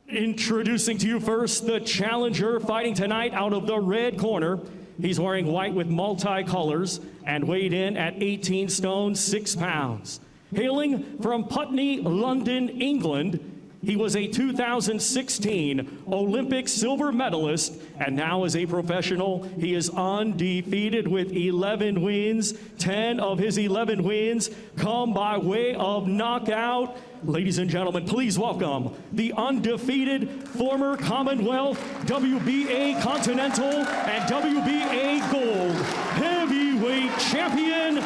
Introducing to you first, the challenger fighting tonight out of the red corner. He's wearing white with multi-colors and weighed in at 18 stone, 6 pounds. Hailing from Putney, London, England, he was a 2016 Olympic silver medalist, and now as a professional, he is undefeated with 11 wins. 10 of his 11 wins come by way of knockout. Ladies and gentlemen, please welcome the undefeated former Commonwealth, WBA Continental, and WBA Gold heavyweight champion,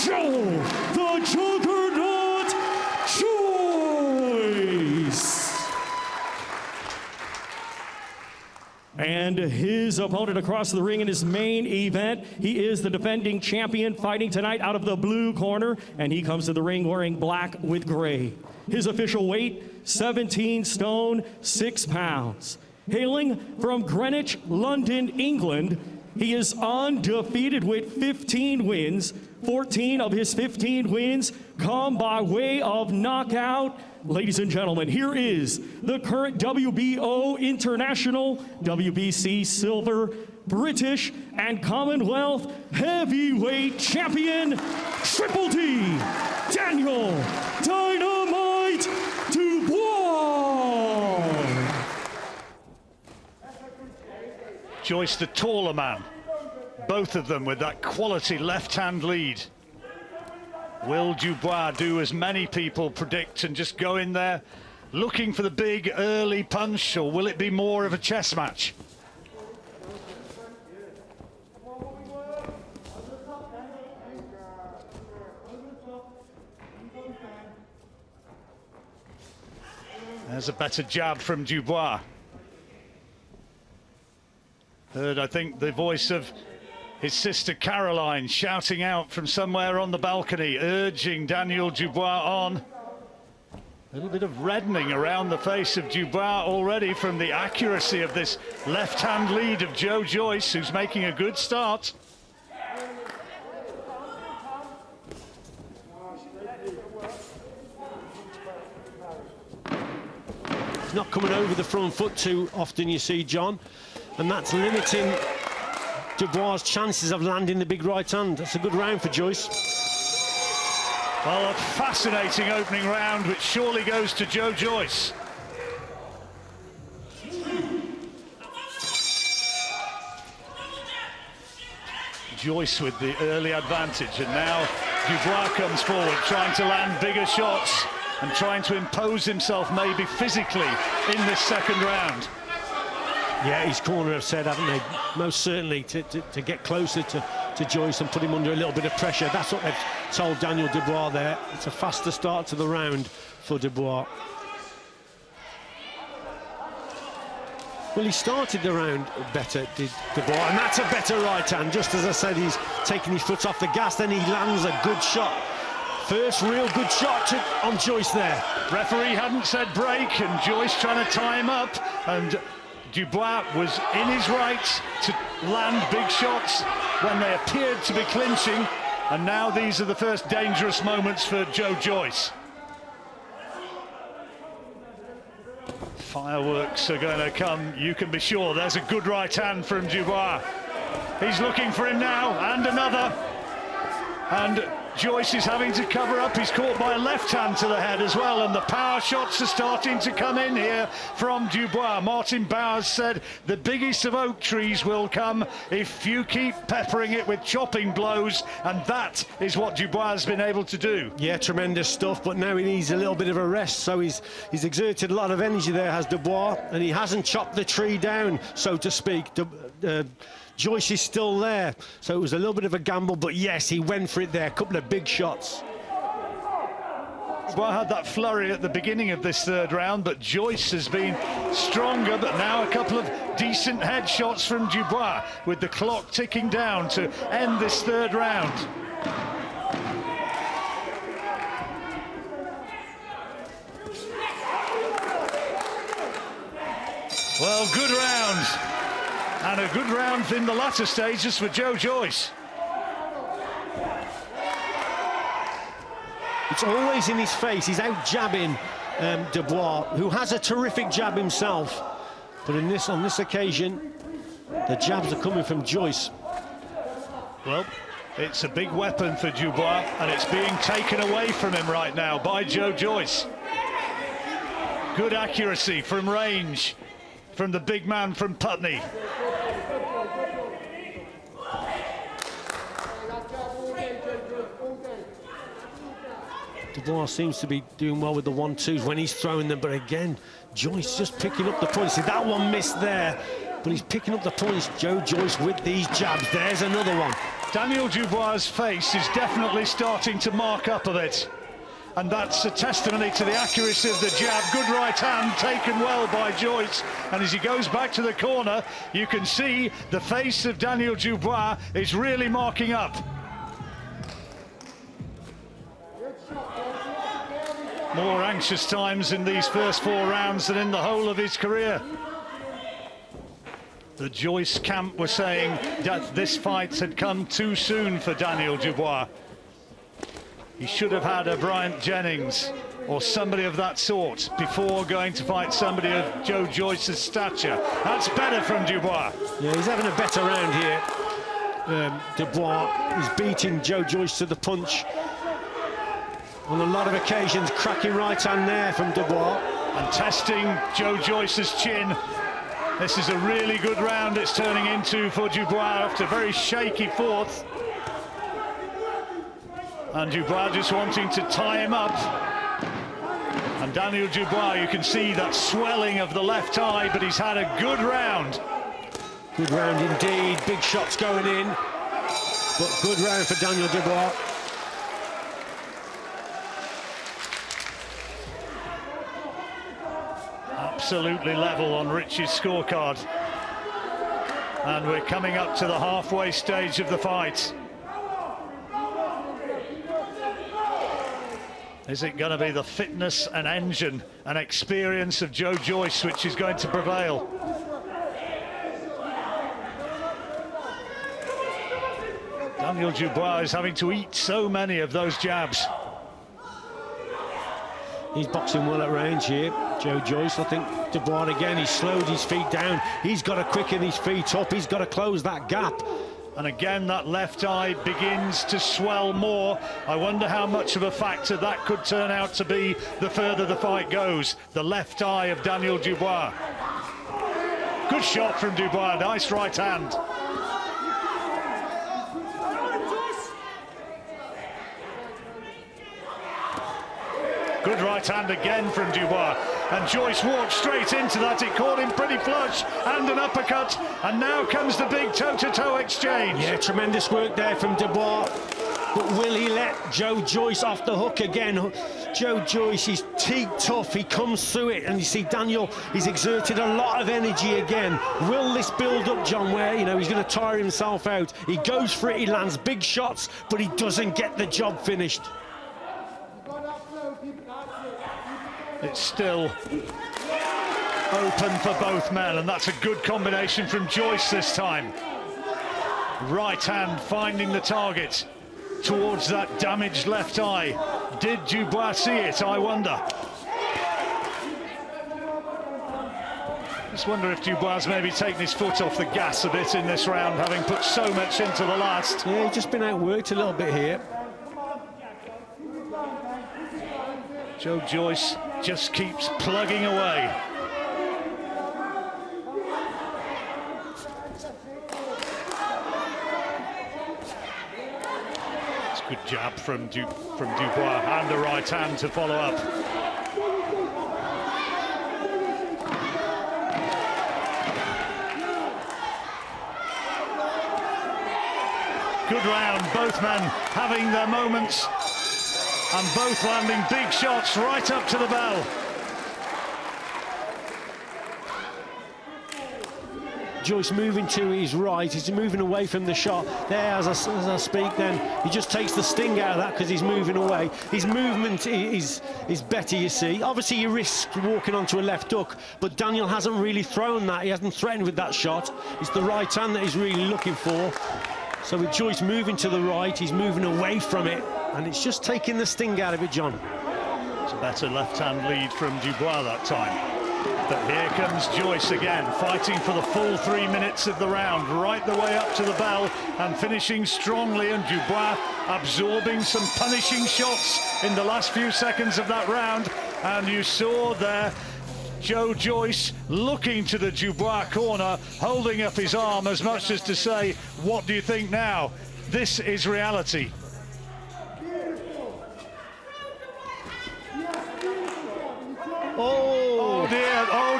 Joe the Juggernaut Joyce. And his opponent across the ring in his main event, he is the defending champion fighting tonight out of the blue corner, and he comes to the ring wearing black with gray. His official weight, 17 stone, 6 pounds. Hailing from Greenwich, London, England, he is undefeated with 15 wins. 14 of his 15 wins come by way of knockout. Ladies and gentlemen, here is the current WBO International, WBC Silver, British, and Commonwealth Heavyweight Champion, Triple D, Daniel Dynamite Dubois. Joyce, the taller man, both of them with that quality left-hand lead. Will Dubois do as many people predict and just go in there looking for the big early punch, or will it be more of a chess match? There's a better jab from Dubois. Heard, I think, the voice of his sister Caroline shouting out from somewhere on the balcony, urging Daniel Dubois on. A little bit of reddening around the face of Dubois already from the accuracy of this left-hand lead of Joe Joyce, who's making a good start. He's not coming over the front foot too often, you see, John, and that's limiting Dubois' chances of landing the big right hand. That's a good round for Joyce. Well, a fascinating opening round, which surely goes to Joe Joyce. Joyce with the early advantage, and now Dubois comes forward, trying to land bigger shots and trying to impose himself maybe physically in this second round. Yeah, his corner have said, haven't they, most certainly to get closer to Joyce and put him under a little bit of pressure. That's what they've told Daniel Dubois there. It's a faster start to the round for Dubois. Well, he started the round better, did Dubois, and that's a better right hand. Just as I said, he's taking his foot off the gas, then he lands a good shot. First real good shot on Joyce there. Referee hadn't said break, and Joyce trying to tie him up, and Dubois was in his rights to land big shots when they appeared to be clinching, and now these are the first dangerous moments for Joe Joyce. Fireworks are going to come, you can be sure. There's a good right hand from Dubois. He's looking for him now, and another. And Joyce is having to cover up. He's caught by a left hand to the head as well, and the power shots are starting to come in here from Dubois. Martin Bowers said the biggest of oak trees will come if you keep peppering it with chopping blows, and that is what Dubois has been able to do. Yeah, tremendous stuff, but now he needs a little bit of a rest, so he's exerted a lot of energy there, has Dubois, and he hasn't chopped the tree down, so to speak. Joyce is still there, so it was a little bit of a gamble, but yes, he went for it there. A couple of big shots. Dubois had that flurry at the beginning of this third round, but Joyce has been stronger. But now a couple of decent head shots from Dubois, with the clock ticking down to end this third round. Well, good round. And a good round in the latter stages for Joe Joyce. It's always in his face. He's out jabbing Dubois, who has a terrific jab himself. But on this occasion, the jabs are coming from Joyce. Well, it's a big weapon for Dubois, and it's being taken away from him right now by Joe Joyce. Good accuracy from range from the big man from Putney. Dubois seems to be doing well with the 1-2s when he's throwing them, but again, Joyce just picking up the points. See, that one missed there, but he's picking up the points, Joe Joyce, with these jabs. There's another one. Daniel Dubois' face is definitely starting to mark up a bit, and that's a testimony to the accuracy of the jab. Good right hand taken well by Joyce, and as he goes back to the corner, you can see the face of Daniel Dubois is really marking up. More anxious times in these first 4 rounds than in the whole of his career. The Joyce camp were saying that this fight had come too soon for Daniel Dubois. He should have had a Bryant Jennings or somebody of that sort before going to fight somebody of Joe Joyce's stature. That's better from Dubois. Yeah, he's having a better round here. Dubois is beating Joe Joyce to the punch. On a lot of occasions, cracking right hand there from Dubois. And testing Joe Joyce's chin. This is a really good round it's turning into for Dubois after a very shaky fourth. And Dubois just wanting to tie him up. And Daniel Dubois, you can see that swelling of the left eye, but he's had a good round. Good round indeed, big shots going in. But good round for Daniel Dubois. Absolutely level on Rich's scorecard. And we're coming up to the halfway stage of the fight. Is it going to be the fitness and engine and experience of Joe Joyce which is going to prevail? Daniel Dubois is having to eat so many of those jabs. He's boxing well at range here, Joe Joyce. I think Dubois again, he's slowed his feet down. He's got to quicken his feet up. He's got to close that gap. And again, that left eye begins to swell more. I wonder how much of a factor that could turn out to be the further the fight goes. The left eye of Daniel Dubois. Good shot from Dubois, nice right hand. Good right hand again from Dubois. And Joyce walked straight into that. It caught him pretty flush, and an uppercut. And now comes the big toe-to-toe exchange. Yeah, tremendous work there from Dubois. But will he let Joe Joyce off the hook again? Joe Joyce, he's teeth tough. He comes through it. And you see Daniel, he's exerted a lot of energy again. Will this build up, John, where, you know, he's going to tire himself out? He goes for it, he lands big shots, but he doesn't get the job finished. It's still open for both men, and that's a good combination from Joyce this time. Right hand finding the target towards that damaged left eye. Did Dubois see it, I wonder? Just wonder if Dubois maybe taken his foot off the gas a bit in this round, having put so much into the last. Yeah, he's just been outworked a little bit here. Joe Joyce just keeps plugging away. It's a good jab from Dubois, and a right hand to follow up. Good round, both men having their moments. And both landing big shots right up to the bell. Joyce moving to his right, he's moving away from the shot. There, as I speak, then he just takes the sting out of that because he's moving away. His movement is better, you see. Obviously, you risk walking onto a left hook, but Daniel hasn't really thrown that. He hasn't threatened with that shot. It's the right hand that he's really looking for. So with Joyce moving to the right, he's moving away from it. And it's just taking the sting out of it, John. It's a better left-hand lead from Dubois that time. But here comes Joyce again, fighting for the full 3 minutes of the round, right the way up to the bell and finishing strongly, and Dubois absorbing some punishing shots in the last few seconds of that round. And you saw there Joe Joyce looking to the Dubois corner, holding up his arm as much as to say, what do you think now? This is reality. Oh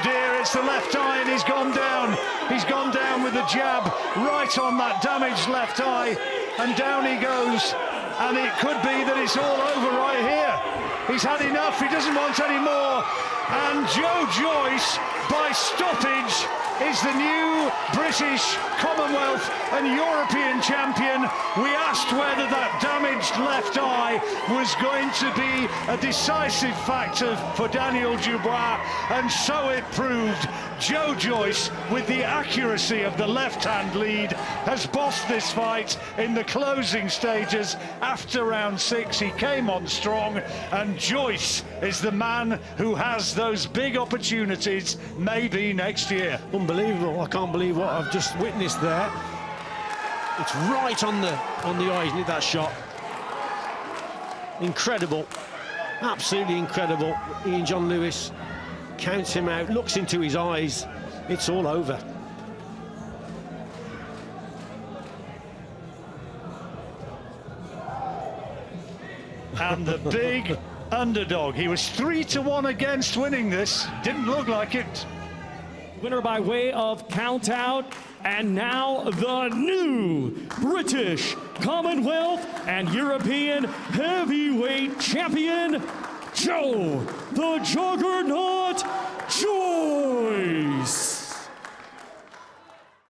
dear, it's the left eye and he's gone down. He's gone down with the jab right on that damaged left eye, and down he goes. And it could be that it's all over right here. He's had enough, he doesn't want any more. And Joe Joyce, by stoppage, is the new British, Commonwealth and European champion. We asked whether that damaged left eye was going to be a decisive factor for Daniel Dubois, and so it proved. Joe Joyce, with the accuracy of the left-hand lead, has bossed this fight in the closing stages. After round 6, he came on strong, and Joyce is the man who has those big opportunities maybe next year. Unbelievable. I can't believe what I've just witnessed there. It's right on the eye, isn't it, that shot? Incredible. Absolutely incredible. Ian John Lewis counts him out, looks into his eyes. It's all over. And the big underdog. He was 3-1 against winning this. Didn't look like it. Winner by way of count out, and now the new British, Commonwealth and European heavyweight champion, Joe the Juggernaut Joyce.